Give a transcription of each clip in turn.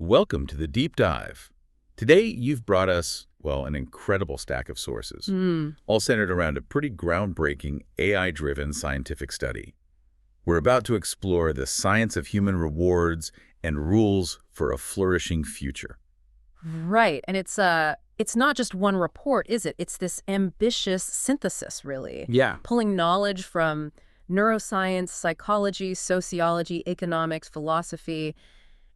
Welcome to the Deep Dive. Today, you've brought us, well, an incredible stack of sources, all centered around a pretty groundbreaking AI-driven scientific study. We're about to explore the science of human rewards and rules for a flourishing future. Right, and it's not just one report, is it? It's this ambitious synthesis, really. Yeah. Pulling knowledge from neuroscience, psychology, sociology, economics, philosophy,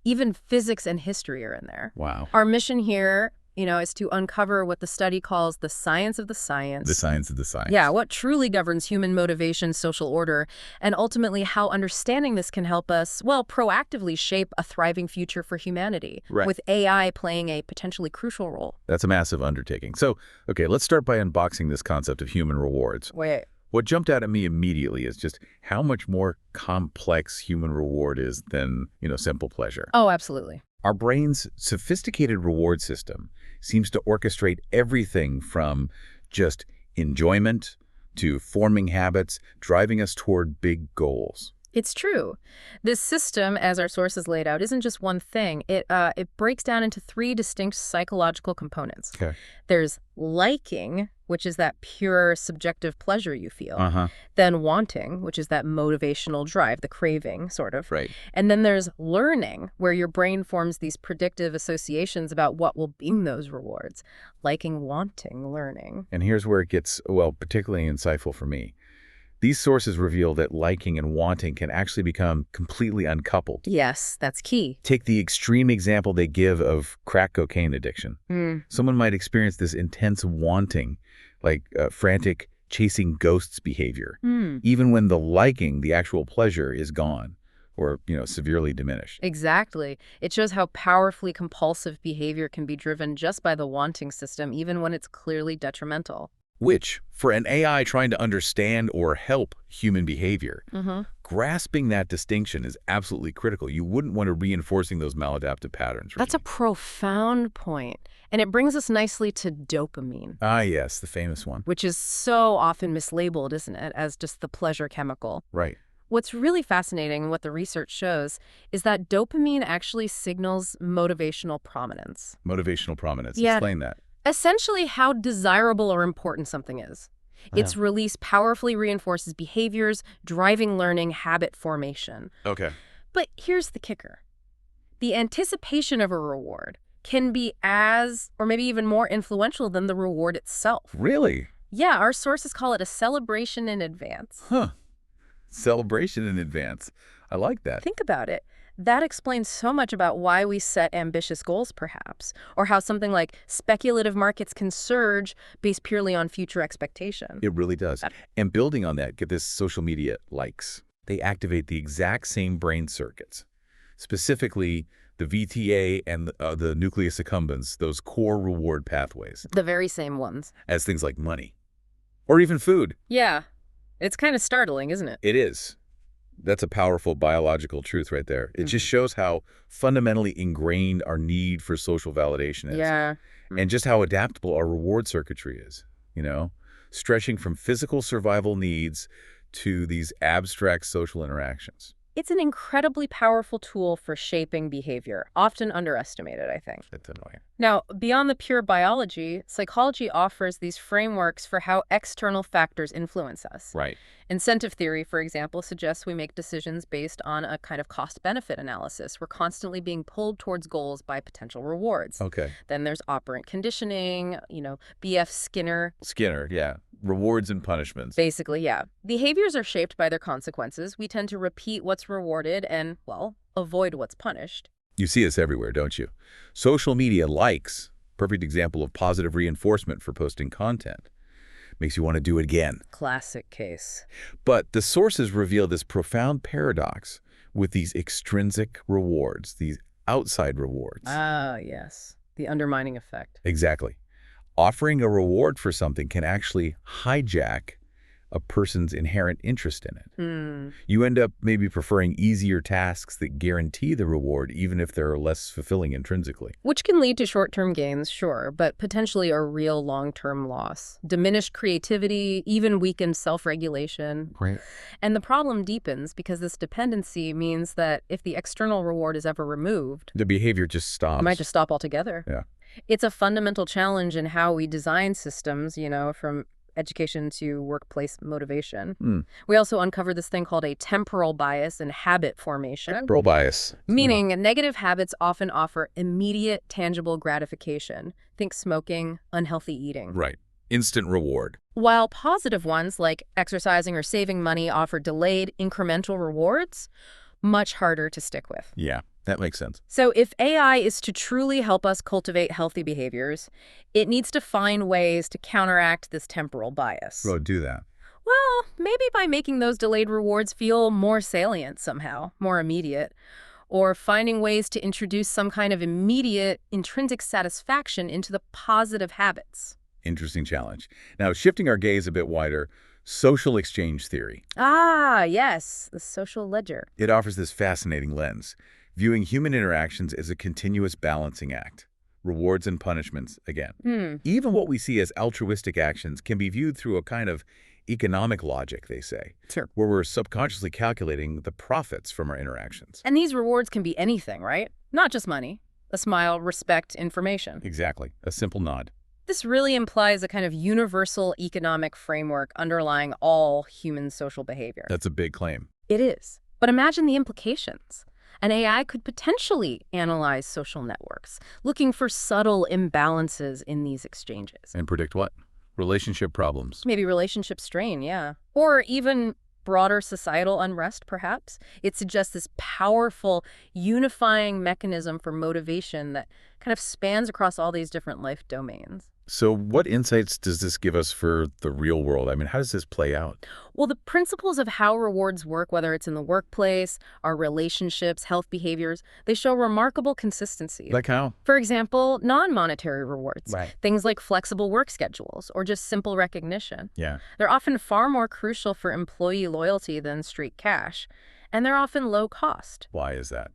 even physics and history are in there. Wow. Our mission here, is to uncover what the study calls the science of the science. The science of the science. Yeah, what truly governs human motivation, social order, and ultimately how understanding this can help us, well, proactively shape a thriving future for humanity, Right. with AI playing a potentially crucial role. That's a massive undertaking. So, okay, let's start by unboxing this concept of human rewards. Wait. What jumped out at me immediately is just how much more complex human reward is than, simple pleasure. Oh, absolutely. Our brain's sophisticated reward system seems to orchestrate everything from just enjoyment to forming habits, driving us toward big goals. It's true. This system, as our sources laid out, isn't just one thing. It breaks down into three distinct psychological components. Okay. There's liking, which is that pure subjective pleasure you feel. Uh-huh. Then wanting, which is that motivational drive, the craving, sort of. Right. And then there's learning, where your brain forms these predictive associations about what will bring those rewards. Liking, wanting, learning. And here's where it gets, well, particularly insightful for me. These sources reveal that liking and wanting can actually become completely uncoupled. Yes, that's key. Take the extreme example they give of crack cocaine addiction. Someone might experience this intense wanting, like frantic chasing ghosts behavior, even when the liking, the actual pleasure, is gone or, severely diminished. Exactly. It shows how powerfully compulsive behavior can be driven just by the wanting system, even when it's clearly detrimental. Which, for an AI trying to understand or help human behavior, grasping that distinction is absolutely critical. You wouldn't want to reinforcing those maladaptive patterns. That's a profound point. And it brings us nicely to dopamine. Ah, yes, the famous one. Which is so often mislabeled, isn't it, as just the pleasure chemical. Right. What's really fascinating, and what the research shows, is that dopamine actually signals motivational prominence. Motivational prominence. Yeah. Explain that. Essentially how desirable or important something is. Its release powerfully reinforces behaviors, driving learning, habit formation. Okay. But here's the kicker. The anticipation of a reward can be as, or maybe even more influential than the reward itself. Really? Yeah, our sources call it a celebration in advance. Huh. Celebration in advance. I like that. Think about it. That explains so much about why we set ambitious goals, perhaps, or how something like speculative markets can surge based purely on future expectation. It really does. And building on that, get this social media likes. They activate the exact same brain circuits, specifically the VTA and the nucleus accumbens, those core reward pathways. The very same ones. As things like money or even food. Yeah. It's kind of startling, isn't it? It is. That's a powerful biological truth right there. It just shows how fundamentally ingrained our need for social validation is. Yeah. And just how adaptable our reward circuitry is, stretching from physical survival needs to these abstract social interactions. It's an incredibly powerful tool for shaping behavior, often underestimated, I think. That's annoying. Now, beyond the pure biology, psychology offers these frameworks for how external factors influence us. Right. Incentive theory, for example, suggests we make decisions based on a kind of cost-benefit analysis. We're constantly being pulled towards goals by potential rewards. Okay. Then there's operant conditioning, B.F. Skinner. Skinner, yeah. Rewards and punishments. Basically, yeah. Behaviors are shaped by their consequences. We tend to repeat what's rewarded and, well, avoid what's punished. You see this everywhere, don't you? Social media likes, perfect example of positive reinforcement for posting content. Makes you want to do it again. Classic case. But the sources reveal this profound paradox with these extrinsic rewards, these outside rewards. Ah, yes. The undermining effect. Exactly. Offering a reward for something can actually hijack a person's inherent interest in it. You end up maybe preferring easier tasks that guarantee the reward, even if they're less fulfilling intrinsically. Which can lead to short-term gains, sure, but potentially a real long-term loss. Diminished creativity, even weakened self-regulation. Right. And the problem deepens because this dependency means that if the external reward is ever removed, The behavior just stops. it might just stop altogether. Yeah. It's a fundamental challenge in how we design systems, from education to workplace motivation. We also uncovered this thing called a temporal bias in habit formation. Temporal bias. Meaning negative habits often offer immediate, tangible gratification. Think smoking, unhealthy eating. Right. Instant reward. While positive ones like exercising or saving money offer delayed, incremental rewards, much harder to stick with. Yeah, that makes sense. So if AI is to truly help us cultivate healthy behaviors, it needs to find ways to counteract this temporal bias. Oh, do that. Well, maybe by making those delayed rewards feel more salient somehow, more immediate, or finding ways to introduce some kind of immediate, intrinsic satisfaction into the positive habits. Interesting challenge. Now, shifting our gaze a bit wider, social exchange theory. Ah, yes, the social ledger. It offers this fascinating lens, viewing human interactions as a continuous balancing act. Rewards and punishments, again. Even what we see as altruistic actions can be viewed through a kind of economic logic, they say, where we're subconsciously calculating the profits from our interactions. And these rewards can be anything, right? Not just money. A smile, respect, information. Exactly. A simple nod. This really implies a kind of universal economic framework underlying all human social behavior. That's a big claim. It is. But imagine the implications. An AI could potentially analyze social networks, looking for subtle imbalances in these exchanges. And predict what? Relationship problems. Maybe relationship strain, yeah. Or even broader societal unrest, perhaps. It suggests this powerful, unifying mechanism for motivation that kind of spans across all these different life domains. So what insights does this give us for the real world? I mean, how does this play out? Well, the principles of how rewards work, whether it's in the workplace, our relationships, health behaviors, they show remarkable consistency. Like how? For example, non-monetary rewards. Right. Things like flexible work schedules or just simple recognition. Yeah. They're often far more crucial for employee loyalty than straight cash. And they're often low cost. Why is that?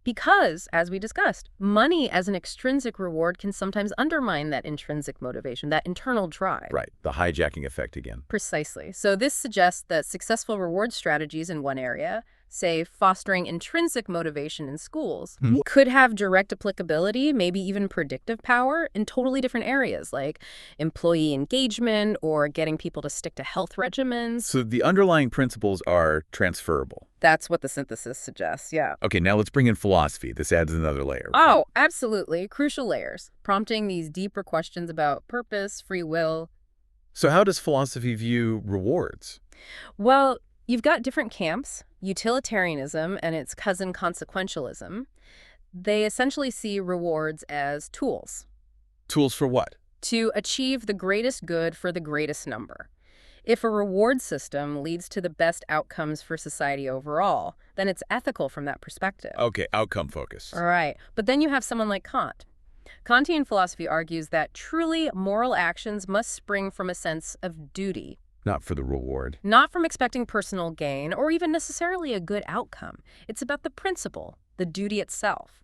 Because, as we discussed, money as an extrinsic reward can sometimes undermine that intrinsic motivation, that internal drive. Right. The hijacking effect again. Precisely. So this suggests that successful reward strategies in one area, say fostering intrinsic motivation in schools, could have direct applicability, maybe even predictive power in totally different areas, like employee engagement or getting people to stick to health regimens. So the underlying principles are transferable. That's what the synthesis suggests, yeah. Okay, now let's bring in philosophy. This adds another layer. Oh, absolutely. Crucial layers, prompting these deeper questions about purpose, free will. So how does philosophy view rewards? Well, you've got different camps, utilitarianism and its cousin consequentialism. They essentially see rewards as tools. Tools for what? To achieve the greatest good for the greatest number. If a reward system leads to the best outcomes for society overall, then it's ethical from that perspective. Okay, outcome focused. All right. But then you have someone like Kant. Kantian philosophy argues that truly moral actions must spring from a sense of duty. Not for the reward. Not from expecting personal gain or even necessarily a good outcome. It's about the principle, the duty itself.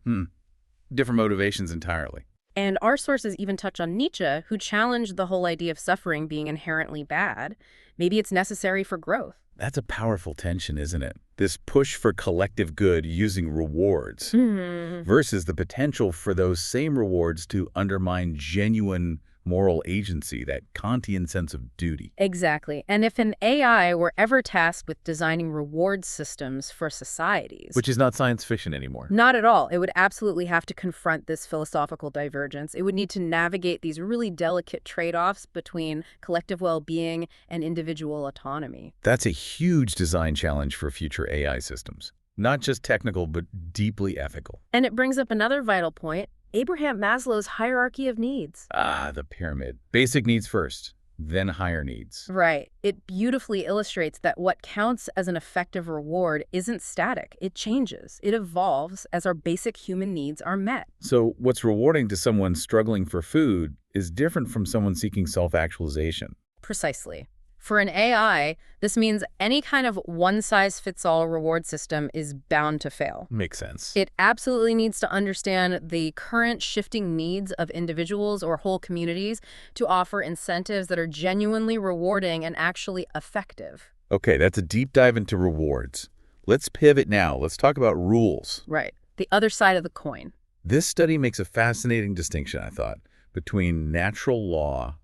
Different motivations entirely. And our sources even touch on Nietzsche, who challenged the whole idea of suffering being inherently bad. Maybe it's necessary for growth. That's a powerful tension, isn't it? This push for collective good using rewards versus the potential for those same rewards to undermine genuine moral agency, that Kantian sense of duty. Exactly. And if an AI were ever tasked with designing reward systems for societies... Which is not science fiction anymore. Not at all. It would absolutely have to confront this philosophical divergence. It would need to navigate these really delicate trade-offs between collective well-being and individual autonomy. That's a huge design challenge for future AI systems. Not just technical, but deeply ethical. And it brings up another vital point. Abraham Maslow's hierarchy of needs. Ah, the pyramid. Basic needs first, then higher needs. Right. It beautifully illustrates that what counts as an effective reward isn't static. It changes. It evolves as our basic human needs are met. So what's rewarding to someone struggling for food is different from someone seeking self-actualization. Precisely. For an AI, this means any kind of one-size-fits-all reward system is bound to fail. Makes sense. It absolutely needs to understand the current shifting needs of individuals or whole communities to offer incentives that are genuinely rewarding and actually effective. Okay, that's a deep dive into rewards. Let's pivot now. Let's talk about rules. Right. The other side of the coin. This study makes a fascinating distinction, I thought, between natural law,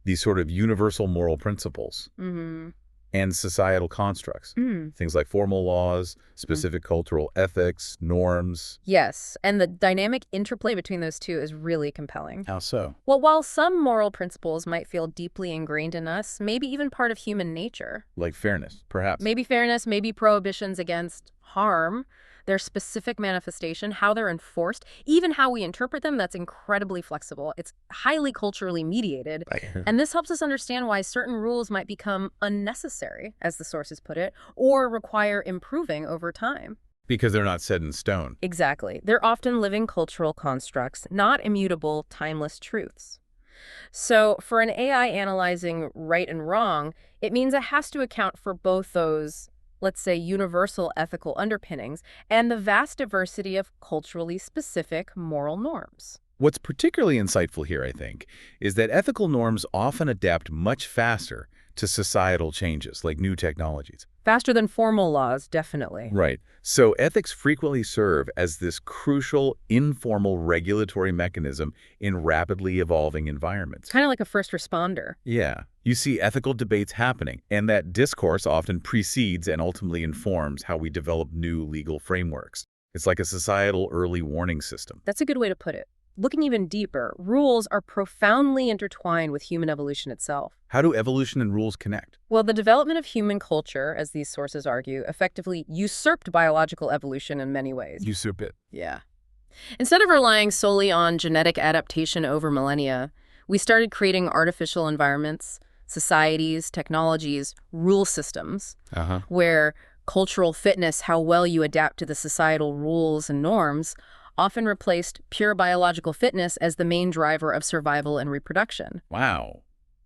these sort of universal moral principles, and societal constructs. Things like formal laws, specific cultural ethics, norms. Yes, and the dynamic interplay between those two is really compelling. How so? Well, while some moral principles might feel deeply ingrained in us, maybe even part of human nature. Like fairness, perhaps. Maybe fairness, maybe prohibitions against harm, their specific manifestation, how they're enforced, even how we interpret them, that's incredibly flexible. It's highly culturally mediated. And this helps us understand why certain rules might become unnecessary, as the sources put it, or require improving over time. Because they're not set in stone. Exactly. They're often living cultural constructs, not immutable, timeless truths. So for an AI analyzing right and wrong, it means it has to account for both those, let's say, universal ethical underpinnings and the vast diversity of culturally specific moral norms. What's particularly insightful here, I think, is that ethical norms often adapt much faster to societal changes, like new technologies. Faster than formal laws, definitely. Right. So ethics frequently serve as this crucial, informal regulatory mechanism in rapidly evolving environments. Kind of like a first responder. Yeah. You see ethical debates happening, and that discourse often precedes and ultimately informs how we develop new legal frameworks. It's like a societal early warning system. That's a good way to put it. Looking even deeper, rules are profoundly intertwined with human evolution itself. How do evolution and rules connect? Well, the development of human culture, as these sources argue, effectively usurped biological evolution in many ways. Usurp it. Yeah. Instead of relying solely on genetic adaptation over millennia, we started creating artificial environments, societies, technologies, rule systems, where cultural fitness, how well you adapt to the societal rules and norms, often replaced pure biological fitness as the main driver of survival and reproduction. Wow.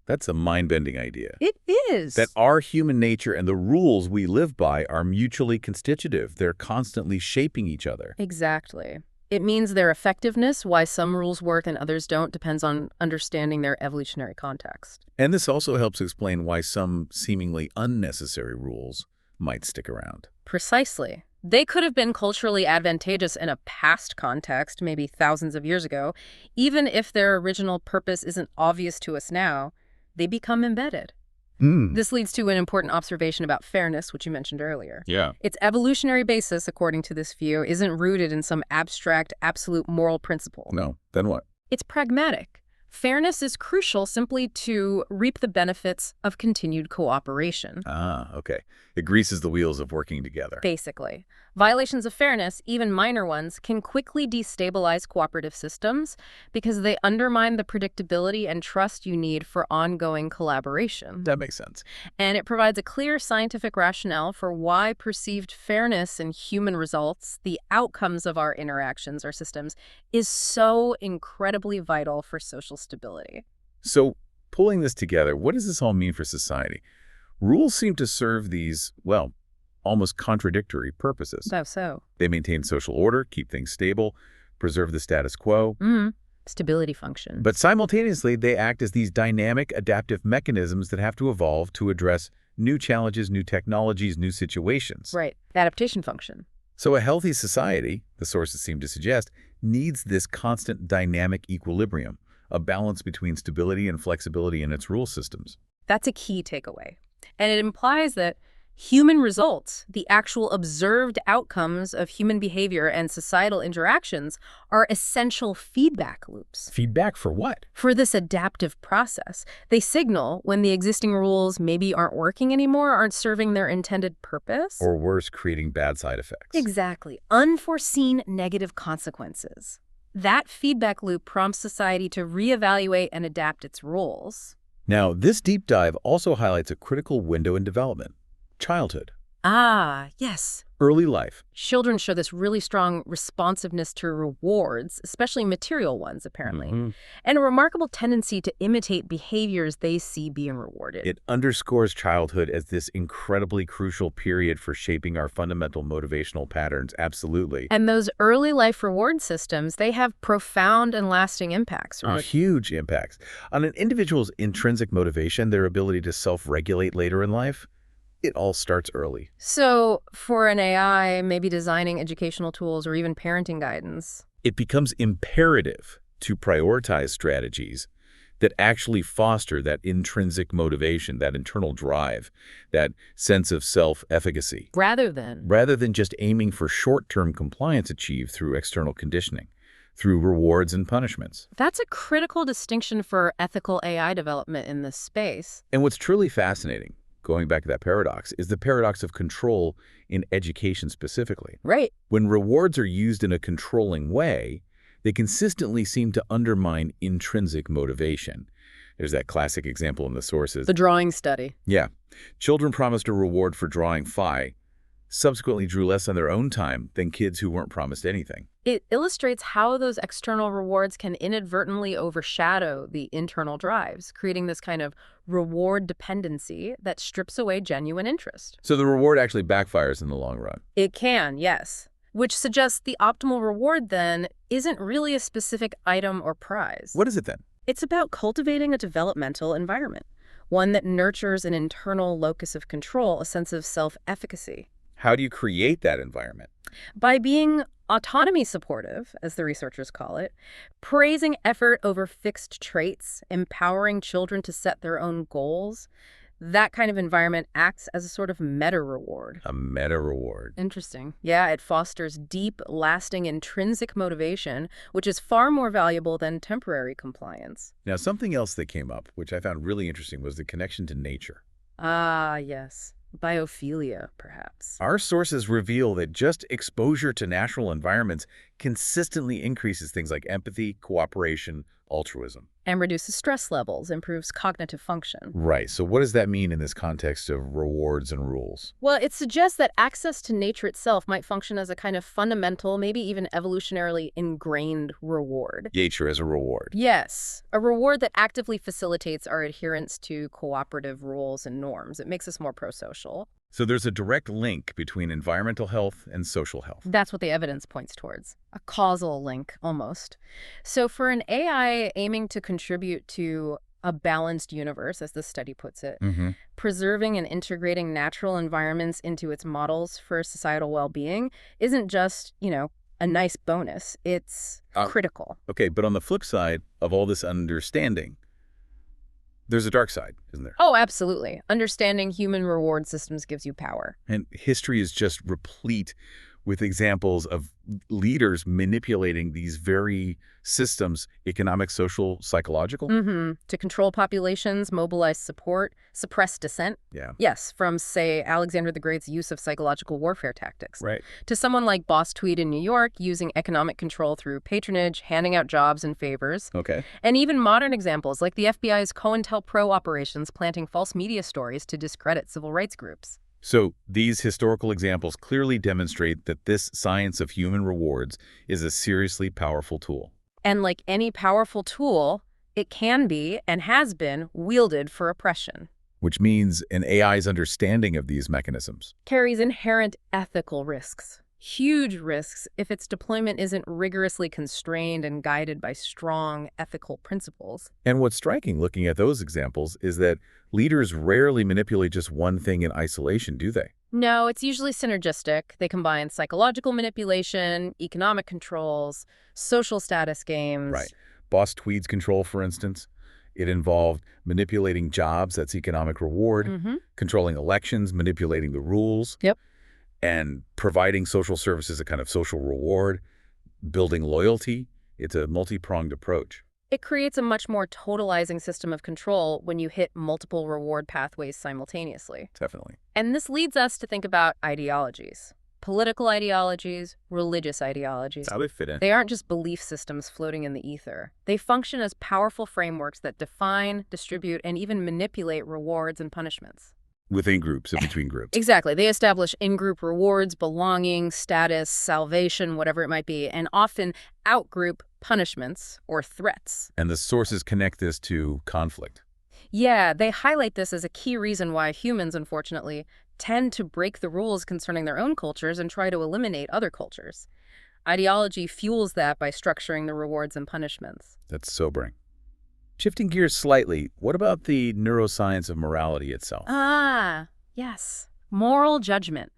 That's a mind-bending idea. It is. That our human nature and the rules we live by are mutually constitutive. They're constantly shaping each other. Exactly. It means their effectiveness, why some rules work and others don't, depends on understanding their evolutionary context. And this also helps explain why some seemingly unnecessary rules might stick around. Precisely. They could have been culturally advantageous in a past context, maybe thousands of years ago. Even if their original purpose isn't obvious to us now, they become embedded. This leads to an important observation about fairness, which you mentioned earlier. Yeah. Its evolutionary basis, according to this view, isn't rooted in some abstract, absolute moral principle. No. Then what? It's pragmatic. Fairness is crucial simply to reap the benefits of continued cooperation. Ah, okay. It greases the wheels of working together. Basically. Violations of fairness, even minor ones, can quickly destabilize cooperative systems because they undermine the predictability and trust you need for ongoing collaboration. That makes sense. And it provides a clear scientific rationale for why perceived fairness in human results, the outcomes of our interactions or systems, is so incredibly vital for social stability. So, pulling this together, what does this all mean for society? Rules seem to serve these, well, almost contradictory purposes. How so? They maintain social order, keep things stable, preserve the status quo. Stability function. But simultaneously, they act as these dynamic, adaptive mechanisms that have to evolve to address new challenges, new technologies, new situations. Right. Adaptation function. So a healthy society, the sources seem to suggest, needs this constant dynamic equilibrium, a balance between stability and flexibility in its rule systems. That's a key takeaway. And it implies that human results, the actual observed outcomes of human behavior and societal interactions, are essential feedback loops. Feedback for what? For this adaptive process. They signal when the existing rules maybe aren't working anymore, aren't serving their intended purpose. Or worse, creating bad side effects. Exactly. Unforeseen negative consequences. That feedback loop prompts society to reevaluate and adapt its rules. Now, this deep dive also highlights a critical window in development: childhood. Ah, yes. Early life. Children show this really strong responsiveness to rewards, especially material ones, apparently, and a remarkable tendency to imitate behaviors they see being rewarded. It underscores childhood as this incredibly crucial period for shaping our fundamental motivational patterns, absolutely. And those early life reward systems, they have profound and lasting impacts, right? Huge impacts. On an individual's intrinsic motivation, their ability to self-regulate later in life, it all starts early. So for an AI, maybe designing educational tools or even parenting guidance, It becomes imperative to prioritize strategies that actually foster that intrinsic motivation, that internal drive, that sense of self-efficacy, rather than just aiming for short-term compliance achieved through external conditioning, through rewards and punishments. That's a critical distinction for ethical AI development in this space. And what's truly fascinating, going back to that paradox, is the paradox of control in education specifically. Right. When rewards are used in a controlling way, they consistently seem to undermine intrinsic motivation. There's that classic example in the sources. The drawing study. Yeah. Children promised a reward for drawing phi, subsequently drew less on their own time than kids who weren't promised anything. It illustrates how those external rewards can inadvertently overshadow the internal drives, creating this kind of reward dependency that strips away genuine interest. So the reward actually backfires in the long run. It can, yes. Which suggests the optimal reward, then, isn't really a specific item or prize. What is it then? It's about cultivating a developmental environment, one that nurtures an internal locus of control, a sense of self-efficacy. How do you create that environment? By being autonomy supportive, as the researchers call it, praising effort over fixed traits, empowering children to set their own goals, that kind of environment acts as a sort of meta-reward. A meta-reward. Interesting. Yeah, it fosters deep, lasting, intrinsic motivation, which is far more valuable than temporary compliance. Now, something else that came up, which I found really interesting, was the connection to nature. Ah, yes. Biophilia, perhaps. Our sources reveal that just exposure to natural environments consistently increases things like empathy, cooperation, altruism. And reduces stress levels, improves cognitive function. Right. So what does that mean in this context of rewards and rules? Well, it suggests that access to nature itself might function as a kind of fundamental, maybe even evolutionarily ingrained reward. Nature as a reward. Yes, a reward that actively facilitates our adherence to cooperative rules and norms. It makes us more pro-social. So there's a direct link between environmental health and social health. That's what the evidence points towards. A causal link, almost. So for an AI aiming to contribute to a balanced universe, as the study puts it, preserving and integrating natural environments into its models for societal well-being isn't just, a nice bonus. It's critical. Okay, but on the flip side of all this understanding, there's a dark side, isn't there? Oh, absolutely. Understanding human reward systems gives you power. And history is just replete with examples of leaders manipulating these very systems, economic, social, psychological. To control populations, mobilize support, suppress dissent. Yeah. Yes, from, say, Alexander the Great's use of psychological warfare tactics. Right. To someone like Boss Tweed in New York using economic control through patronage, handing out jobs and favors. Okay. And even modern examples like the FBI's COINTELPRO operations planting false media stories to discredit civil rights groups. So these historical examples clearly demonstrate that this science of human rewards is a seriously powerful tool. And like any powerful tool, it can be and has been wielded for oppression. Which means an AI's understanding of these mechanisms Carries inherent ethical risks. Huge risks if its deployment isn't rigorously constrained and guided by strong ethical principles. And what's striking looking at those examples is that leaders rarely manipulate just one thing in isolation, do they? No, it's usually synergistic. They combine psychological manipulation, economic controls, social status games. Right. Boss Tweed's control, for instance, it involved manipulating jobs, that's economic reward, controlling elections, manipulating the rules. Yep. And providing social services, a kind of social reward, building loyalty. It's a multi-pronged approach. It creates a much more totalizing system of control when you hit multiple reward pathways simultaneously. Definitely. And this leads us to think about ideologies. Political ideologies, religious ideologies. That's how they fit in. They aren't just belief systems floating in the ether. They function as powerful frameworks that define, distribute, and even manipulate rewards and punishments. within groups and between groups. Exactly. They establish in-group rewards, belonging, status, salvation, whatever it might be, and often out-group punishments or threats. And the sources connect this to conflict. Yeah, they highlight this as a key reason why humans, unfortunately, tend to break the rules concerning their own cultures and try to eliminate other cultures. Ideology fuels that by structuring the rewards and punishments. That's sobering. Shifting gears slightly, what about the neuroscience of morality itself? Yes. Moral judgment.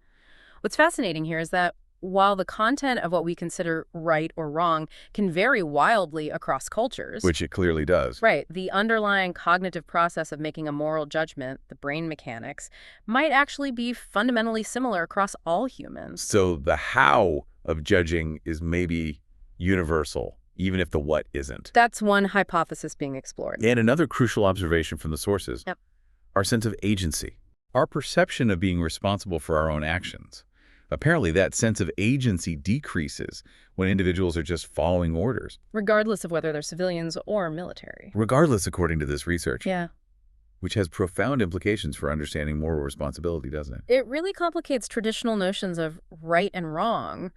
What's fascinating here is that while the content of what we consider right or wrong can vary wildly across cultures, Which it clearly does. right, the underlying cognitive process of making a moral judgment, the brain mechanics, might actually be fundamentally similar across all humans. So the how of judging is maybe universal, even if the what isn't. That's one hypothesis being explored. And another crucial observation from the sources, Yep. our sense of agency, our perception of being responsible for our own actions. Apparently, that sense of agency decreases when individuals are just following orders. Regardless of whether they're civilians or military. Regardless, according to this research. Yeah. Which has profound implications for understanding moral responsibility, doesn't it? It really complicates traditional notions of right and wrong.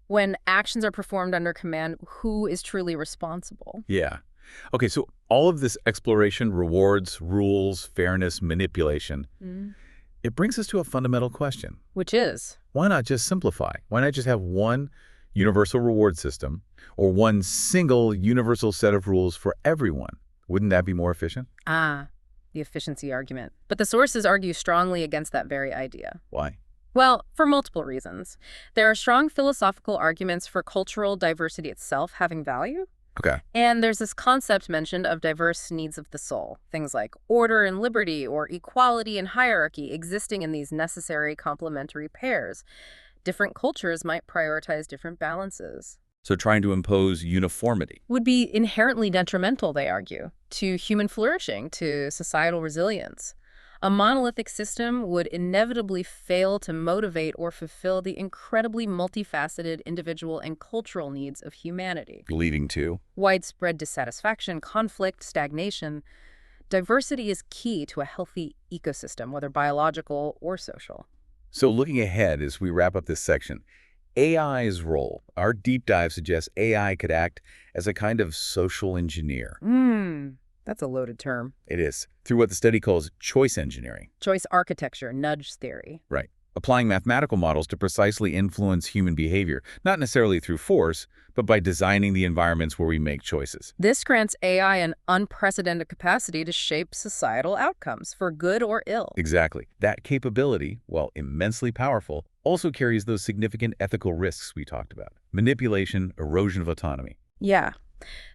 When actions are performed under command, who is truly responsible? Yeah. Okay, so all of this exploration, rewards, rules, fairness, manipulation, it brings us to a fundamental question. Which is? Why not just simplify? Why not just have one universal reward system or one single universal set of rules for everyone? Wouldn't that be more efficient? The efficiency argument. But the sources argue strongly against that very idea. Why? Well, for multiple reasons. There are strong philosophical arguments for cultural diversity itself having value. Okay. And there's this concept mentioned of diverse needs of the soul, things like order and liberty or equality and hierarchy existing in these necessary complementary pairs. Different cultures might prioritize different balances. So trying to impose uniformity. Would be inherently detrimental, they argue, to human flourishing, to societal resilience. A monolithic system would inevitably fail to motivate or fulfill the incredibly multifaceted individual and cultural needs of humanity. Leading to? Widespread dissatisfaction, conflict, stagnation. Diversity is key to a healthy ecosystem, whether biological or social. So looking ahead as we wrap up this section, AI's role. Our deep dive suggests AI could act as a kind of social engineer. That's a loaded term. It is, through what the study calls choice engineering. Choice architecture, nudge theory. Right. Applying mathematical models to precisely influence human behavior, not necessarily through force, but by designing the environments where we make choices. This grants AI an unprecedented capacity to shape societal outcomes, for good or ill. Exactly. That capability, while immensely powerful, also carries those significant ethical risks we talked about. Manipulation, erosion of autonomy. Yeah.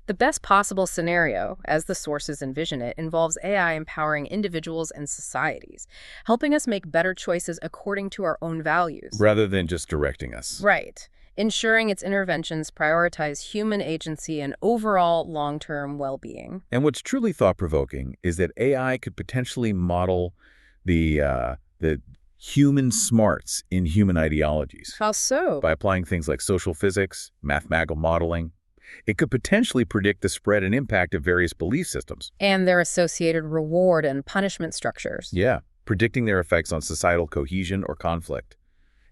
The best possible scenario, as the sources envision it, involves AI empowering individuals and societies, helping us make better choices according to our own values. Rather than just directing us. Right. Ensuring its interventions prioritize human agency and overall long-term well-being. And what's truly thought-provoking is that AI could potentially model the human smarts in human ideologies. How so? By applying things like social physics, mathematical modeling. It could potentially predict the spread and impact of various belief systems. And their associated reward and punishment structures. Yeah, predicting their effects on societal cohesion or conflict.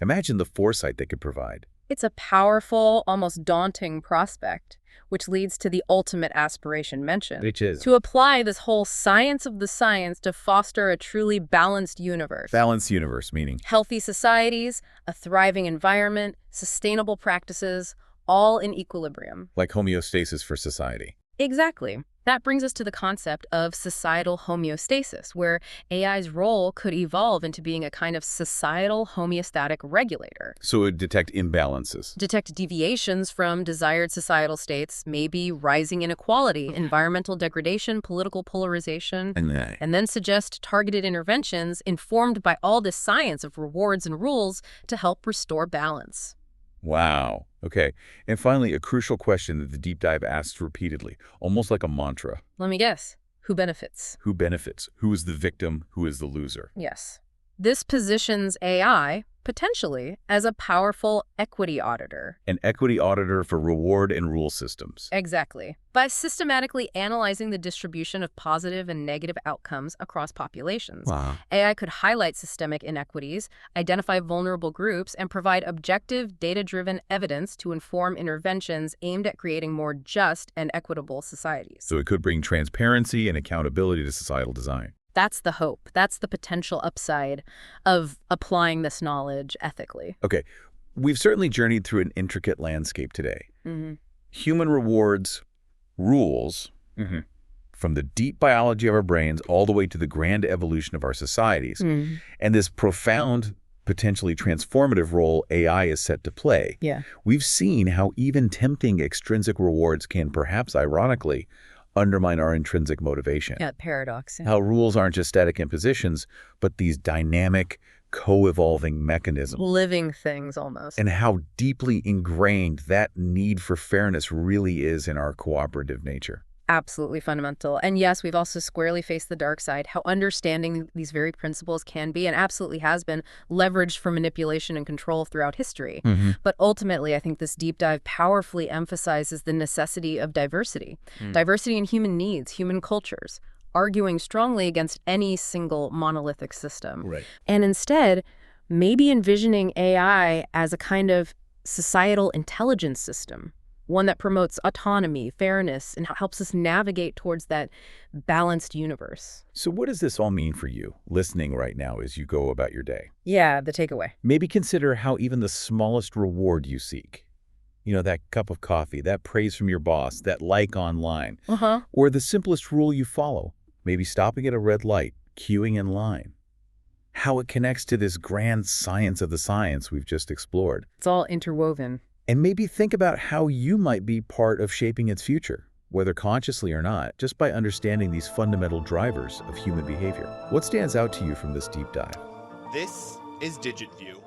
Imagine the foresight they could provide. It's a powerful, almost daunting prospect, which leads to the ultimate aspiration mentioned. Which is? To apply this whole science of the science to foster a truly balanced universe. Balanced universe, meaning? Healthy societies, a thriving environment, sustainable practices, all in equilibrium. Like homeostasis for society. Exactly. That brings us to the concept of societal homeostasis, where AI's role could evolve into being a kind of societal homeostatic regulator. So it would detect imbalances. Detect deviations from desired societal states, maybe rising inequality, environmental degradation, political polarization, and then suggest targeted interventions informed by all this science of rewards and rules to help restore balance. Wow. Okay. And finally, a crucial question that the deep dive asks repeatedly, almost like a mantra. Let me guess. Who benefits? Who benefits? Who is the victim? Who is the loser? Yes. This positions AI, potentially as a powerful equity auditor. An equity auditor for reward and rule systems. Exactly. By systematically analyzing the distribution of positive and negative outcomes across populations, Wow. AI could highlight systemic inequities, identify vulnerable groups, and provide objective, data-driven evidence to inform interventions aimed at creating more just and equitable societies. So it could bring transparency and accountability to societal design. That's the hope. That's the potential upside of applying this knowledge ethically. Okay, we've certainly journeyed through an intricate landscape today. Human rewards, rules, from the deep biology of our brains all the way to the grand evolution of our societies, and this profound, potentially transformative role AI is set to play. Yeah. We've seen how even tempting extrinsic rewards can, perhaps ironically, undermine our intrinsic motivation. Yeah, paradox. Yeah. How rules aren't just static impositions, but these dynamic, co-evolving mechanisms. Living things almost. And how deeply ingrained that need for fairness really is in our cooperative nature. Absolutely fundamental. And yes, we've also squarely faced the dark side, how understanding these very principles can be and absolutely has been leveraged for manipulation and control throughout history. But ultimately, I think this deep dive powerfully emphasizes the necessity of diversity. Diversity in human needs, human cultures, arguing strongly against any single monolithic system. Right. And instead, maybe envisioning AI as a kind of societal intelligence system, one that promotes autonomy, fairness, and helps us navigate towards that balanced universe. So what does this all mean for you, listening right now as you go about your day? Yeah, the takeaway. Maybe consider how even the smallest reward you seek, that cup of coffee, that praise from your boss, that like online, or the simplest rule you follow, maybe stopping at a red light, queuing in line, how it connects to this grand science of the science we've just explored. It's all interwoven. And maybe think about how you might be part of shaping its future, whether consciously or not, just by understanding these fundamental drivers of human behavior. What stands out to you from this deep dive? This is DigitView.